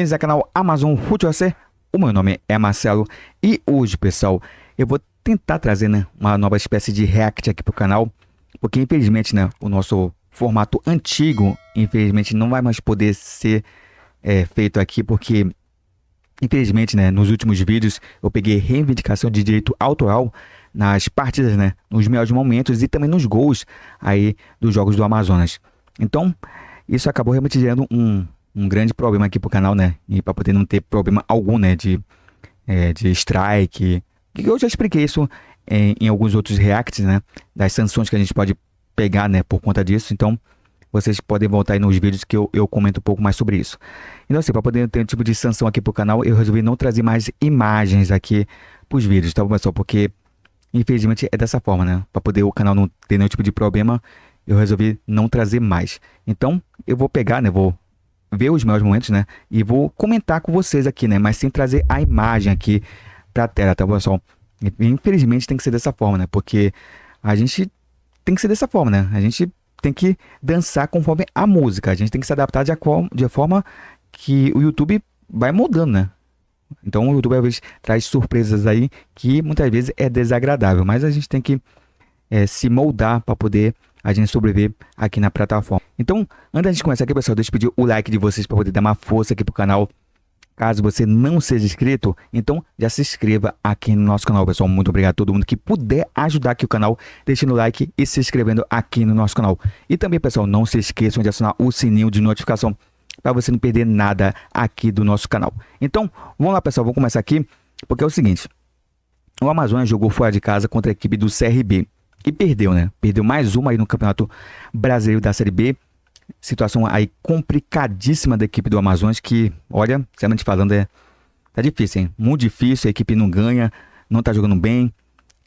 bem-vindos ao canal Amazon Futebol AC. O meu nome é Marcelo e hoje, pessoal, eu vou tentar trazer, uma nova espécie de react aqui pro canal, porque infelizmente, o nosso formato antigo, infelizmente, não vai mais poder ser feito aqui, porque infelizmente, nos últimos vídeos eu peguei reivindicação de direito autoral nas partidas, nos melhores momentos e também nos gols aí dos jogos do Amazonas. Então, isso acabou realmente gerando um grande problema aqui pro canal, e para poder não ter problema algum, de strike. Eu já expliquei isso em alguns outros reacts, das sanções que a gente pode pegar, por conta disso. Então, vocês podem voltar aí nos vídeos que eu comento um pouco mais sobre isso. Então, assim, para poder ter um tipo de sanção aqui pro canal, eu resolvi não trazer mais imagens aqui pros vídeos, tá bom, pessoal? Porque, infelizmente, é dessa forma, para poder o canal não ter nenhum tipo de problema, eu resolvi não trazer mais. Então, eu vou pegar, vou ver os meus momentos, e vou comentar com vocês aqui, mas sem trazer a imagem aqui pra tela, tá bom, pessoal? Infelizmente, tem que ser dessa forma, porque a gente tem que ser dessa forma, a gente tem que dançar conforme a música, a gente tem que se adaptar de forma que o YouTube vai mudando, Então, o YouTube às vezes traz surpresas aí que muitas vezes é desagradável, mas a gente tem que se moldar para poder a gente sobreviver aqui na plataforma. Então, antes de começar aqui, pessoal, deixa eu pedir o like de vocês para poder dar uma força aqui pro canal. Caso você não seja inscrito, então já se inscreva aqui no nosso canal, pessoal. Muito obrigado a todo mundo que puder ajudar aqui o canal, deixando o like e se inscrevendo aqui no nosso canal. E também, pessoal, não se esqueçam de acionar o sininho de notificação para você não perder nada aqui do nosso canal. Então, vamos lá, pessoal, vamos começar aqui, porque é o seguinte: o Amazonas jogou fora de casa contra a equipe do CRB e perdeu, Perdeu mais uma aí no Campeonato Brasileiro da Série B. Situação aí complicadíssima da equipe do Amazonas, que, olha, sinceramente falando, tá difícil, hein? Muito difícil, a equipe não ganha, não tá jogando bem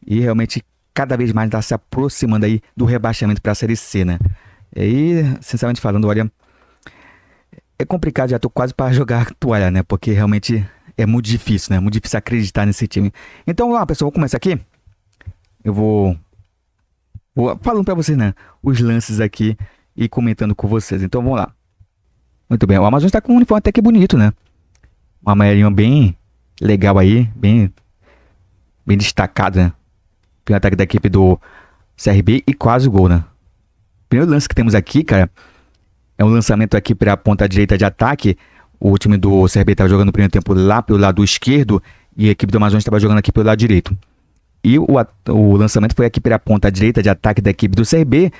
e realmente cada vez mais tá se aproximando aí do rebaixamento para a Série C, E aí, sinceramente falando, olha, é complicado, já tô quase para jogar a toalha, porque realmente é muito difícil, Muito difícil acreditar nesse time. Então, vamos lá, pessoal, vou começar aqui. Eu vou falando para vocês, os lances aqui e comentando com vocês. Então vamos lá. Muito bem, o Amazonas está com um uniforme até que bonito, Um amarelinho bem legal aí, bem destacado, Primeiro ataque da equipe do CRB e quase o gol, Primeiro lance que temos aqui, cara, é um lançamento aqui para a ponta direita de ataque. O time do CRB estava jogando no primeiro tempo lá pelo lado esquerdo e a equipe do Amazonas estava jogando aqui pelo lado direito. E o lançamento foi aqui para a ponta direita de ataque da equipe do CRB.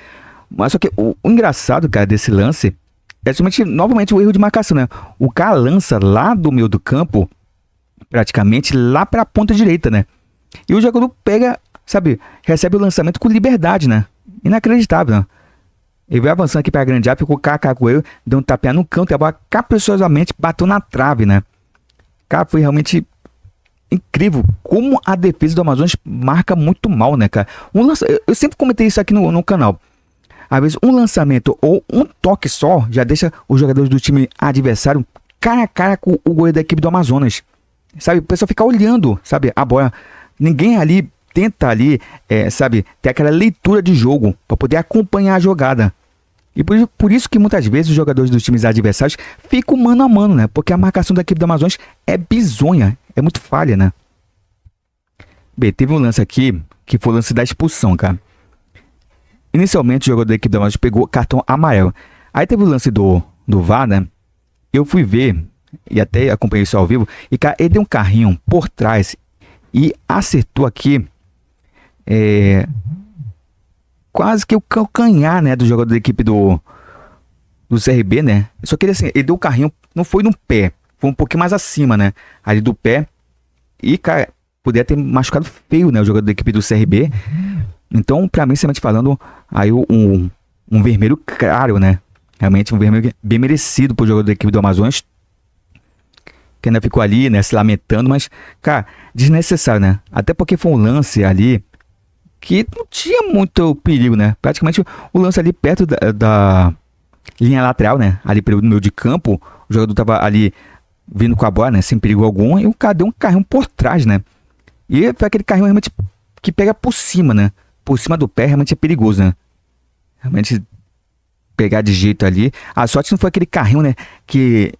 Mas só que o engraçado, cara, desse lance é somente, novamente, o erro de marcação, O cara lança lá do meio do campo, praticamente lá para a ponta direita, E o jogador pega, recebe o lançamento com liberdade, Inacreditável, Ele vai avançando aqui para a grande área, ficou com ele, deu um tapinha no canto e a bola caprichosamente bateu na trave, Cara, foi realmente incrível como a defesa do Amazonas marca muito mal, cara. Eu sempre comentei isso aqui no canal. Às vezes um lançamento ou um toque só já deixa os jogadores do time adversário cara a cara com o goleiro da equipe do Amazonas. O pessoal fica olhando, a bola. Ninguém ali tenta ali, ter aquela leitura de jogo para poder acompanhar a jogada. E por isso que muitas vezes os jogadores dos times adversários ficam mano a mano, Porque a marcação da equipe do Amazonas é bizonha, é muito falha, Bem, teve um lance aqui que foi o lance da expulsão, cara. Inicialmente, o jogador da equipe do Amazonas pegou cartão amarelo. Aí teve o lance do VAR, Eu fui ver, e até acompanhei isso ao vivo, e, cara, ele deu um carrinho por trás e acertou aqui, quase que o calcanhar, do jogador da equipe do CRB, Só que ele, assim, ele deu o carrinho, não foi no pé, foi um pouquinho mais acima, ali do pé. E, cara, poderia ter machucado feio, o jogador da equipe do CRB. Então, pra mim, sinceramente falando, aí um vermelho claro, Realmente um vermelho bem merecido pro jogador da equipe do Amazonas, que ainda ficou ali, se lamentando, mas, cara, desnecessário, Até porque foi um lance ali que não tinha muito perigo, Praticamente o lance ali perto da linha lateral, Ali pelo meio de campo, o jogador tava ali vindo com a bola, sem perigo algum, e o cara deu um carrinho por trás, E foi aquele carrinho realmente que pega por cima, Por cima do pé, realmente é perigoso, Realmente pegar de jeito ali. A sorte não foi aquele carrinho, que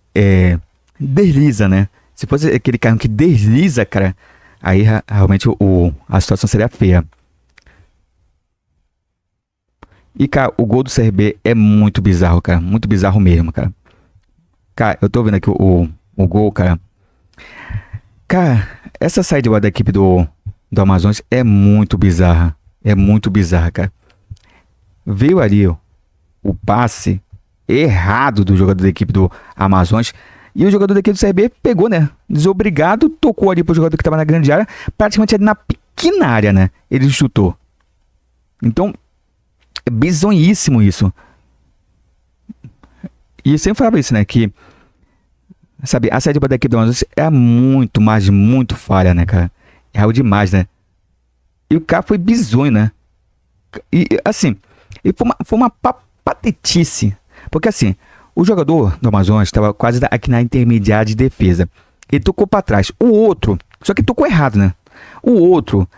desliza, né? Se fosse aquele carrinho que desliza, cara, aí realmente a situação seria feia. E, cara, o gol do CRB é muito bizarro, cara. Muito bizarro mesmo, cara. Cara, eu tô vendo aqui o gol, cara. Cara, essa saída da equipe do Amazonas é muito bizarra. É muito bizarra, cara. Veio ali o passe errado do jogador da equipe do Amazonas. E o jogador da equipe do CRB pegou, né? Desobrigado, tocou ali pro jogador que tava na grande área. Praticamente ali na pequena área, né? Ele chutou. Então, é bizonhíssimo isso. E eu sempre falava isso, né? Que, sabe, a saída da equipe do Amazonas é muito, mas muito falha, né, cara? É algo demais, né? E o cara foi bizonho, né? E, assim, e foi uma patetice. Porque, assim, o jogador do Amazonas estava quase aqui na intermediária de defesa. Ele tocou para trás. O outro, só que tocou errado, né? O outro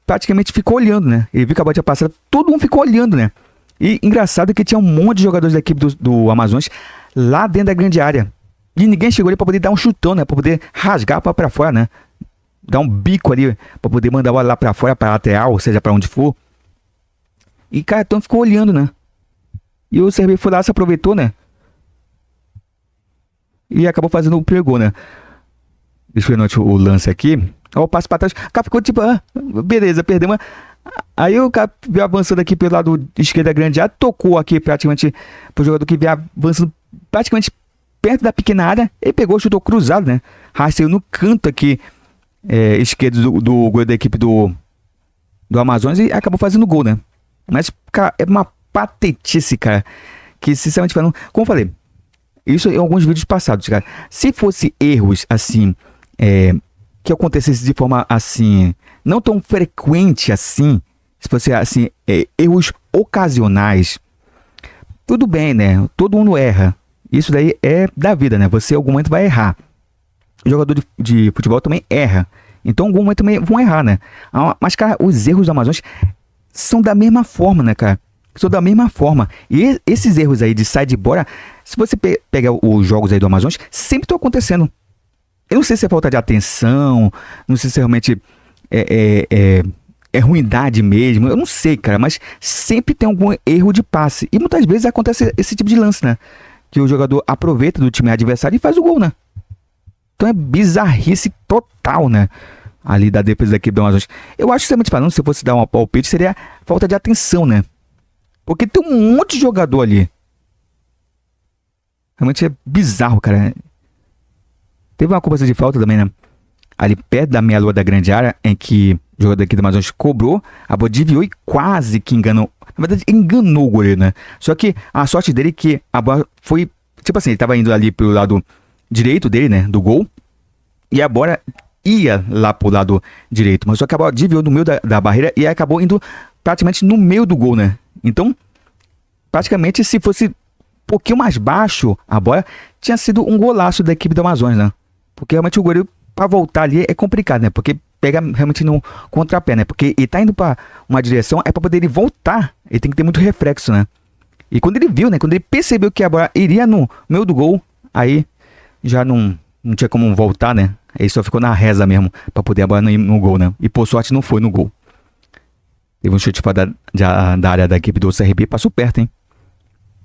praticamente ficou olhando, né? Ele viu que a bola tinha passado, todo mundo ficou olhando, né? E engraçado que tinha um monte de jogadores da equipe do Amazonas lá dentro da grande área. E ninguém chegou ali para poder dar um chutão, né? Para poder rasgar para fora, né? Dar um bico ali para poder mandar a bola lá para fora, para lateral, ou seja, para onde for. E cara, então ficou olhando, né? E o CRB foi lá, se aproveitou, né? E acabou fazendo o primeiro gol, né? Deixa eu ver o lance aqui. Ó, o passo pra trás. O cara ficou tipo, beleza, perdemos. Aí o cara veio avançando aqui pelo lado esquerdo da grande área. Tocou aqui praticamente pro jogador que veio avançando praticamente perto da pequena área. Ele pegou, chutou cruzado, né? Rasteou no canto aqui esquerdo do gol da equipe do Amazonas e acabou fazendo gol, né? Mas, cara, é uma patetice, cara. Que, sinceramente falando, como eu falei, isso em alguns vídeos passados, cara. Se fosse erros, assim, que acontecesse de forma, assim, não tão frequente assim, se fosse, assim, erros ocasionais, tudo bem, né? Todo mundo erra. Isso daí é da vida, né? Você, em algum momento, vai errar. O jogador de futebol também erra. Então, em algum momento também vão errar, né? Mas, cara, os erros do Amazonas são da mesma forma, né, cara? São da mesma forma. E esses erros aí de sair de bora, se você pegar os jogos aí do Amazonas, sempre estão acontecendo. Eu não sei se é falta de atenção, não sei se realmente é ruindade mesmo, eu não sei, cara, mas sempre tem algum erro de passe. E muitas vezes acontece esse tipo de lance, né? Que o jogador aproveita do time adversário e faz o gol, né? Então é bizarrice total, né? Ali da defesa da equipe do Amazonas. Eu acho que, sinceramente falando, se eu fosse dar uma palpite, seria falta de atenção, né? Porque tem um monte de jogador ali. Realmente é bizarro, cara. Teve uma cobrança de falta também, né? Ali perto da meia-lua da grande área, em que o jogador aqui do Amazonas cobrou, a bola desviou e quase que enganou. Na verdade, enganou o goleiro, né? Só que a sorte dele é que a bola foi... Tipo assim, ele tava indo ali pelo lado direito dele, né? Do gol. E a bola ia lá pro lado direito. Mas só que a bola desviou no meio da barreira e acabou indo praticamente no meio do gol, né? Então, praticamente, se fosse um pouquinho mais baixo, a bola tinha sido um golaço da equipe do Amazonas, né? Porque realmente o goleiro, para voltar ali, é complicado, né? Porque pega realmente no contrapé, né? Porque ele tá indo para uma direção, é para poder ele voltar. Ele tem que ter muito reflexo, né? E quando ele viu, né? Quando ele percebeu que a bola iria no meio do gol, aí já não tinha como voltar, né? Aí só ficou na reza mesmo, para poder a bola não ir no gol, né? E por sorte não foi no gol. Teve um chute fora da área da equipe do CRB, passou perto, hein?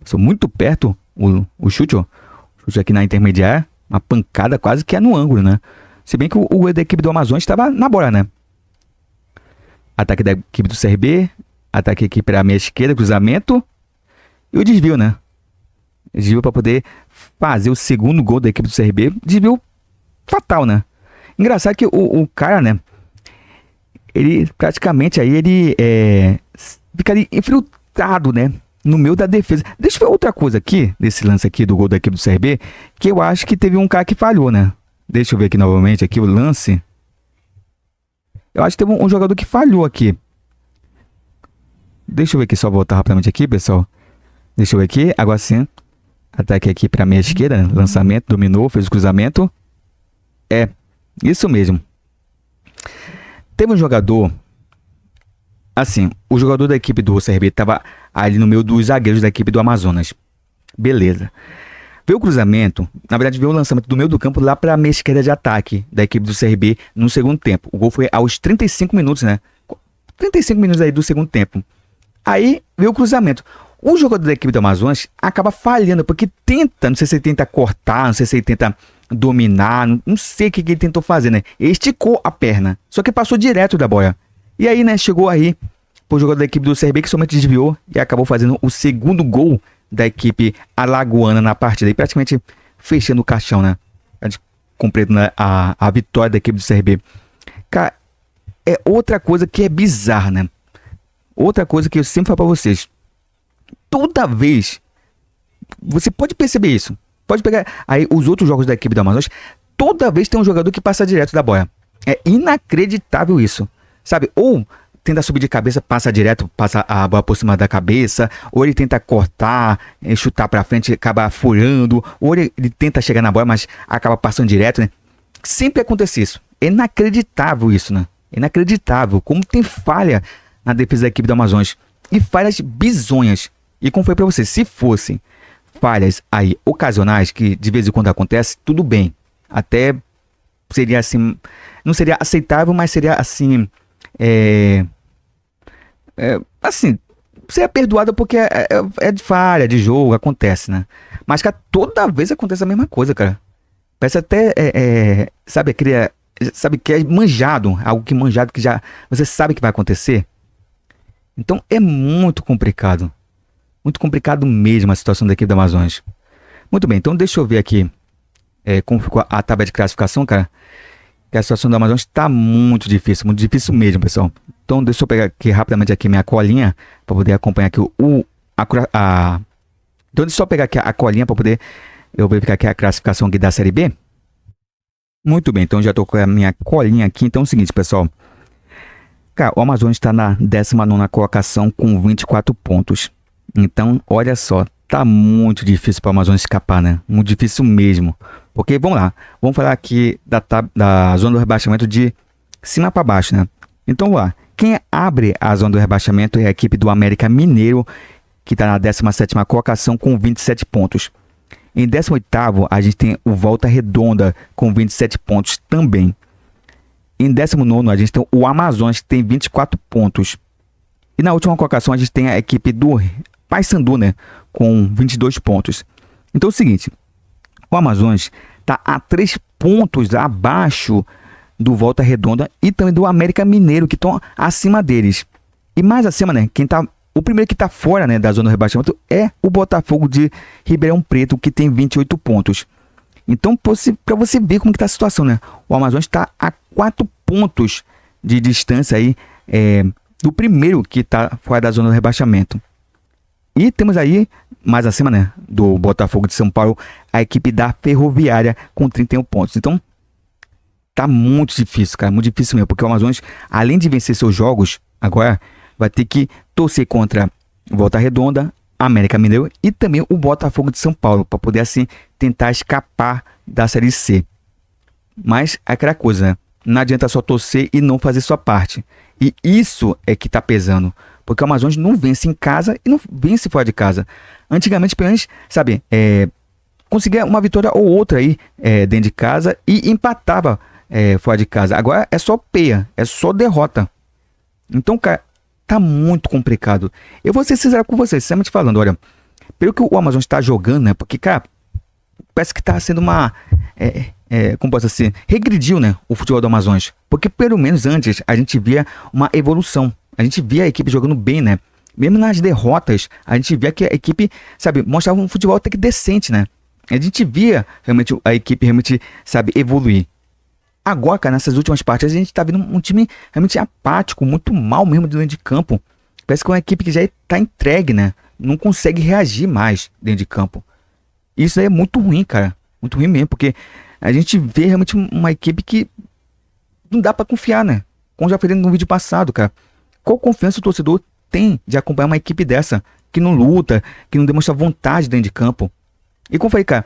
Passou muito perto o chute, ó. O chute aqui na intermediária, uma pancada quase que é no ângulo, né? Se bem que o da equipe do Amazonas estava na bola, né? Ataque da equipe do CRB, ataque aqui para a meia esquerda, cruzamento e o desvio, né? Desvio para poder fazer o segundo gol da equipe do CRB, desvio fatal, né? Engraçado que o cara, né? Ele praticamente aí, ele fica ali infiltrado, né? No meio da defesa. Deixa eu ver outra coisa aqui, desse lance aqui do gol da equipe do CRB, que eu acho que teve um cara que falhou, né? Deixa eu ver aqui novamente aqui o lance. Eu acho que teve um jogador que falhou aqui. Deixa eu ver aqui, só voltar rapidamente aqui, pessoal. Deixa eu ver aqui, agora sim. Ataque aqui para a meia esquerda, né? Lançamento, dominou, fez o cruzamento. É, isso mesmo. Teve um jogador, assim, o jogador da equipe do CRB estava ali no meio dos zagueiros da equipe do Amazonas. Beleza. Veio o cruzamento, na verdade veio o lançamento do meio do campo lá para a meia esquerda de ataque da equipe do CRB no segundo tempo. O gol foi aos 35 minutos, né? 35 minutos aí do segundo tempo. Aí veio o cruzamento. O jogador da equipe do Amazonas acaba falhando, porque tenta, não sei se ele tenta cortar, não sei se ele tenta dominar, não sei o que ele tentou fazer, né? Ele esticou a perna, só que passou direto da boia. E aí, né, chegou aí pro jogador da equipe do CRB que somente desviou e acabou fazendo o segundo gol da equipe alagoana na partida. E praticamente fechando o caixão, né? Completando a vitória da equipe do CRB. Cara, é outra coisa que é bizarra, né? Outra coisa que eu sempre falo pra vocês. Toda vez, você pode perceber isso. Pode pegar aí os outros jogos da equipe do Amazonas. Toda vez tem um jogador que passa direto da boia. É inacreditável isso. Sabe? Ou tenta subir de cabeça, passa direto, passa a bola por cima da cabeça. Ou ele tenta cortar, chutar pra frente, acaba furando. Ou ele tenta chegar na bola, mas acaba passando direto, né? Sempre acontece isso. É inacreditável isso, né? É inacreditável. Como tem falha na defesa da equipe do Amazonas. E falhas bizonhas. E como foi pra você, se fossem falhas aí ocasionais, que de vez em quando acontece, tudo bem. Até seria assim, não seria aceitável, mas seria assim, assim, seria perdoado porque é de falha, de jogo, acontece, né? Mas, cara, toda vez acontece a mesma coisa, cara. Parece até, sabe, sabe que é manjado, algo que manjado que já, você sabe que vai acontecer. Então é muito complicado. Muito complicado mesmo a situação da equipe do Amazonas. Muito bem, então deixa eu ver aqui como ficou a tabela de classificação, cara. Que a situação do Amazonas está muito difícil mesmo, pessoal. Então deixa eu pegar aqui rapidamente aqui minha colinha para poder acompanhar aqui Então deixa eu só pegar aqui a colinha para poder eu verificar aqui a classificação aqui da Série B. Muito bem, então já estou com a minha colinha aqui. Então é o seguinte, pessoal. Cara, o Amazonas está na 19ª colocação com 24 pontos. Então, olha só, tá muito difícil para o Amazonas escapar, né? Muito difícil mesmo. Porque, vamos lá, vamos falar aqui da zona do rebaixamento de cima para baixo, né? Então, vamos lá. Quem abre a zona do rebaixamento é a equipe do América Mineiro, que está na 17ª colocação com 27 pontos. Em 18º, a gente tem o Volta Redonda com 27 pontos também. Em 19º, a gente tem o Amazonas, que tem 24 pontos. E na última colocação, a gente tem a equipe do Paysandu, né, com 22 pontos. Então é o seguinte, o Amazonas está a 3 pontos abaixo do Volta Redonda e também do América Mineiro, que estão acima deles. E mais acima, né, o primeiro que está fora, né, da zona do rebaixamento é o Botafogo de Ribeirão Preto, que tem 28 pontos. Então, para você ver como está a situação, né, o Amazonas está a 4 pontos de distância aí, do primeiro que está fora da zona do rebaixamento. E temos aí, mais acima, né, do Botafogo de São Paulo, a equipe da Ferroviária com 31 pontos. Então, tá muito difícil, cara, muito difícil mesmo, porque o Amazonas, além de vencer seus jogos, agora vai ter que torcer contra Volta Redonda, América Mineiro e também o Botafogo de São Paulo, para poder, assim, tentar escapar da Série C. Mas é aquela coisa, né? Não adianta só torcer e não fazer sua parte. E isso é que tá pesando. Porque o Amazonas não vence em casa e não vence fora de casa. Antigamente, pelo menos, sabe, conseguia uma vitória ou outra aí dentro de casa e empatava fora de casa. Agora é só peia, é só derrota. Então, cara, tá muito complicado. Eu vou ser sincero com vocês, sinceramente falando, olha, pelo que o Amazonas está jogando, né, porque, cara, parece que tá sendo uma... como posso dizer, regrediu, né, o futebol do Amazonas. Porque pelo menos antes a gente via uma evolução. A gente via a equipe jogando bem, né? Mesmo nas derrotas, a gente via que a equipe, sabe, mostrava um futebol até que decente, né? A gente via realmente a equipe realmente, sabe, evoluir. Agora, cara, nessas últimas partidas, a gente tá vendo um time realmente apático, muito mal mesmo dentro de campo. Parece que é uma equipe que já tá entregue, né? Não consegue reagir mais dentro de campo. Isso aí é muito ruim, cara. Muito ruim mesmo, porque a gente vê realmente uma equipe que não dá pra confiar, né? Como já falei no vídeo passado, cara. Qual confiança o torcedor tem de acompanhar uma equipe dessa, que não luta, que não demonstra vontade dentro de campo? E como eu falei, cara,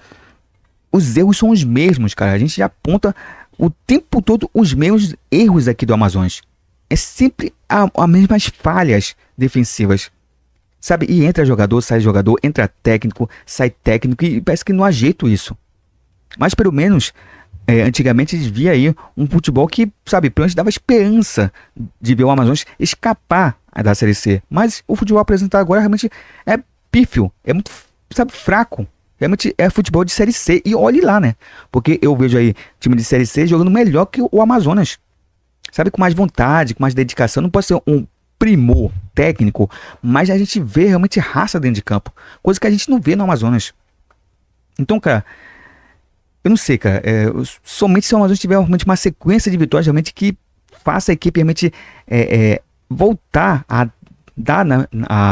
os erros são os mesmos, cara. A gente aponta o tempo todo os mesmos erros aqui do Amazonas. É sempre as mesmas falhas defensivas. sabe? E entra jogador, entra técnico, sai técnico e parece que não há jeito isso. Mas pelo menos, antigamente a gente via aí um futebol que, sabe, pelo menos dava esperança de ver o Amazonas escapar da Série C. Mas o futebol apresentado agora realmente é pífio, é muito, sabe, fraco. Realmente é futebol de Série C. E olhe lá, né? Porque eu vejo aí time de Série C jogando melhor que o Amazonas. Sabe, com mais vontade, com mais dedicação. Não pode ser um primor técnico, mas a gente vê realmente raça dentro de campo. Coisa que a gente não vê no Amazonas. Então, cara, eu não sei, cara. Somente se o Amazonas tiver realmente uma sequência de vitórias realmente que faça a equipe realmente voltar a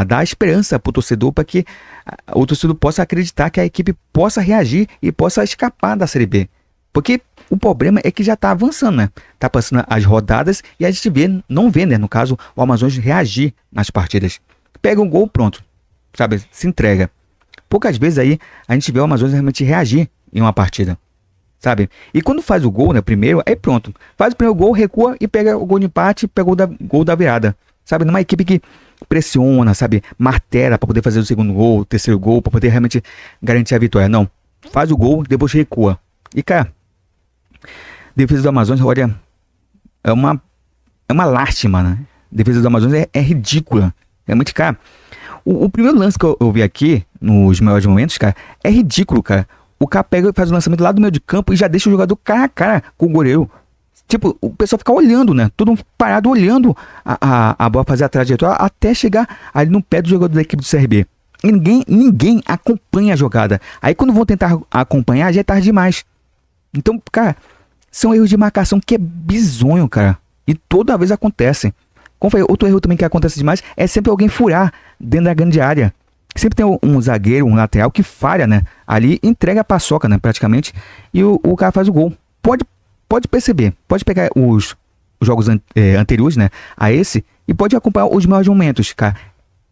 dar esperança pro torcedor, para que o torcedor possa acreditar que a equipe possa reagir e possa escapar da Série B. Porque o problema é que já tá avançando, né? Tá passando as rodadas e a gente não vê, né? No caso, o Amazonas reagir nas partidas. Pega um gol, pronto. Sabe? Se entrega. Poucas vezes aí a gente vê o Amazonas realmente reagir em uma partida. Sabe? E quando faz o gol, né? Primeiro, aí pronto. Faz o primeiro gol, recua e pega o gol de empate, pega o gol da virada. Sabe? Numa equipe que pressiona, sabe? Martela para poder fazer o segundo gol, o terceiro gol, para poder realmente garantir a vitória. Não. Faz o gol, depois recua. E, cara, defesa do Amazonas, olha, é uma lástima, né? Defesa do Amazonas é ridícula. Realmente, cara, o primeiro lance que eu vi aqui, nos melhores momentos, cara, é ridículo, cara. O cara pega e faz o lançamento lá do meio de campo e já deixa o jogador cara a cara com o goleiro. Tipo, o pessoal fica olhando, né? Todo mundo parado olhando a bola fazer a trajetória até chegar ali no pé do jogador da equipe do CRB. E ninguém acompanha a jogada. Aí quando vão tentar acompanhar, já é tarde demais. Então, cara, são erros de marcação que é bizonho, cara. E toda vez acontecem. Como foi outro erro também que acontece demais, é sempre alguém furar dentro da grande área. Sempre tem um zagueiro, um lateral que falha, né? Ali entrega a paçoca, né? Praticamente. E o cara faz o gol. Pode perceber. Pode pegar os jogos anteriores, né? A esse. E pode acompanhar os melhores momentos, cara.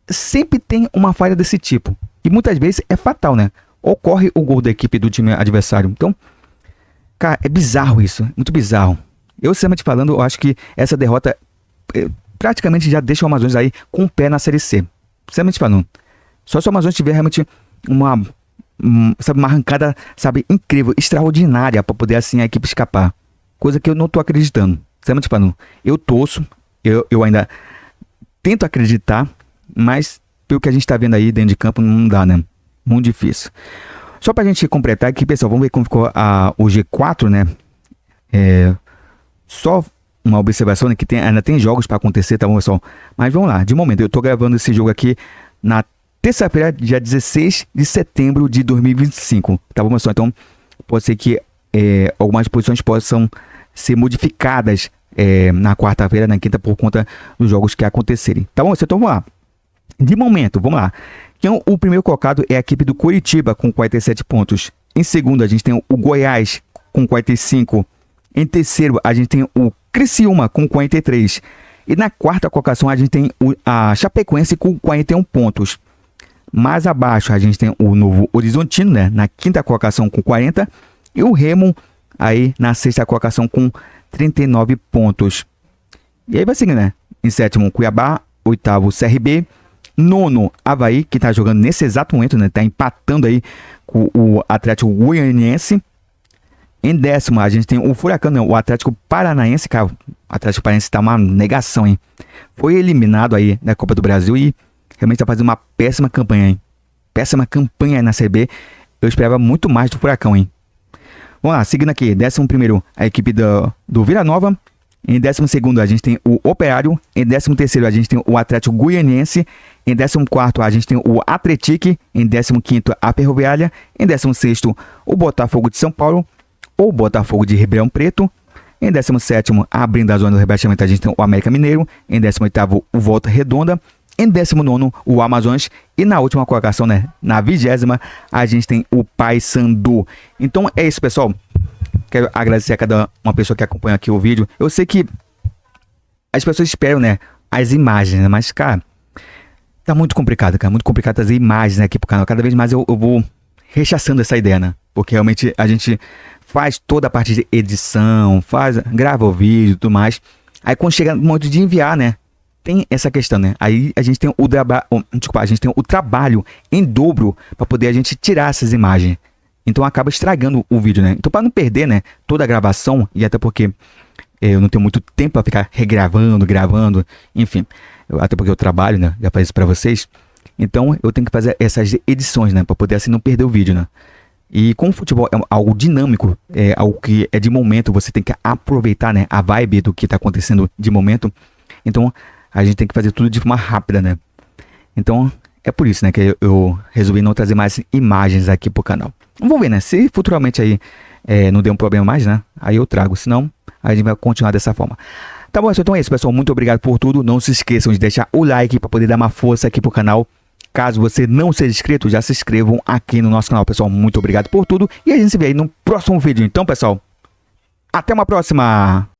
Sempre tem uma falha desse tipo. E muitas vezes é fatal, né? Ocorre o gol da equipe do time adversário. Então, cara, é bizarro isso. Muito bizarro. Eu, sinceramente falando, eu acho que essa derrota praticamente já deixa o Amazonas aí com o pé na Série C. Sinceramente falando. Só se o Amazonas tiver realmente uma arrancada, sabe, incrível, extraordinária, para poder assim a equipe escapar. Coisa que eu não tô acreditando. Sinceramente falando. Eu torço, eu ainda tento acreditar, mas pelo que a gente tá vendo aí dentro de campo, não dá, né? Muito difícil. Só pra gente completar aqui, pessoal, vamos ver como ficou o G4, né? Só uma observação, né, que ainda tem jogos pra acontecer, tá bom, pessoal? Mas vamos lá, de momento, eu tô gravando esse jogo aqui na terça-feira, dia 16 de setembro de 2025, tá bom, pessoal? Então, pode ser que algumas posições possam ser modificadas na quarta-feira, na quinta, por conta dos jogos que acontecerem. Tá bom, pessoal? Então, vamos lá. De momento, vamos lá. Então, o primeiro colocado é a equipe do Coritiba, com 47 pontos. Em segundo, a gente tem o Goiás, com 45. Em terceiro, a gente tem o Criciúma, com 43. E na quarta colocação, a gente tem a Chapecoense, com 41 pontos. Mais abaixo, a gente tem o Novo Horizontino, né? Na quinta colocação, com 40. E o Remo, aí, na sexta colocação, com 39 pontos. E aí vai seguindo, né? Em sétimo, Cuiabá. Oitavo, CRB. Nono, Avaí, que tá jogando nesse exato momento, né? Tá empatando aí com o Atlético Goianiense. Em décimo, a gente tem o Furacão, né? O Atlético Paranaense, cara. O Atlético Paranaense tá uma negação, hein? Foi eliminado aí da Copa do Brasil e realmente tá fazendo uma péssima campanha, hein? Péssima campanha aí na CB. Eu esperava muito mais do Furacão, hein? Vamos lá, seguindo aqui. 11º, a equipe do Vila Nova. Em 12º, a gente tem o Operário. Em 13º, a gente tem o Atlético Goianiense. Em 14º, a gente tem o Atlético. Em 15º, a Ferroviária. Em 16º, o Botafogo de São Paulo. O Botafogo de Ribeirão Preto. Em 17º, abrindo a zona do rebaixamento, a gente tem o América Mineiro. Em 18º, o Volta Redonda. Em 19º, o Amazonas. E na última colocação, né, na 20ª, a gente tem o Paysandu. Então é isso, pessoal. Quero agradecer a cada uma pessoa que acompanha aqui o vídeo. Eu sei que as pessoas esperam, né, as imagens, né? Mas, cara, tá muito complicado, cara. Muito complicado trazer imagens, né, aqui pro canal. Cada vez mais eu vou rechaçando essa ideia, né? Porque realmente a gente faz toda a parte de edição, grava o vídeo e tudo mais. Aí quando chega no momento de enviar, né, tem essa questão, né? Aí a gente tem a gente tem o trabalho em dobro para poder a gente tirar essas imagens. Então acaba estragando o vídeo, né? Então para não perder, né, toda a gravação, e até porque eu não tenho muito tempo para ficar regravando, gravando, enfim, até porque eu trabalho, né? Já falei isso para vocês. Então eu tenho que fazer essas edições, né, para poder assim não perder o vídeo, né? E como o futebol é algo dinâmico, é algo que é de momento, você tem que aproveitar, né, a vibe do que está acontecendo de momento. Então a gente tem que fazer tudo de forma rápida, né? Então é por isso, né, que eu resolvi não trazer mais imagens aqui pro canal. Vamos ver, né? Se futuramente aí não der um problema mais, né? Aí eu trago, senão a gente vai continuar dessa forma. Tá bom, então é isso, pessoal. Muito obrigado por tudo. Não se esqueçam de deixar o like para poder dar uma força aqui pro canal. Caso você não seja inscrito, já se inscrevam aqui no nosso canal, pessoal. Muito obrigado por tudo. E a gente se vê aí no próximo vídeo. Então, pessoal, até uma próxima!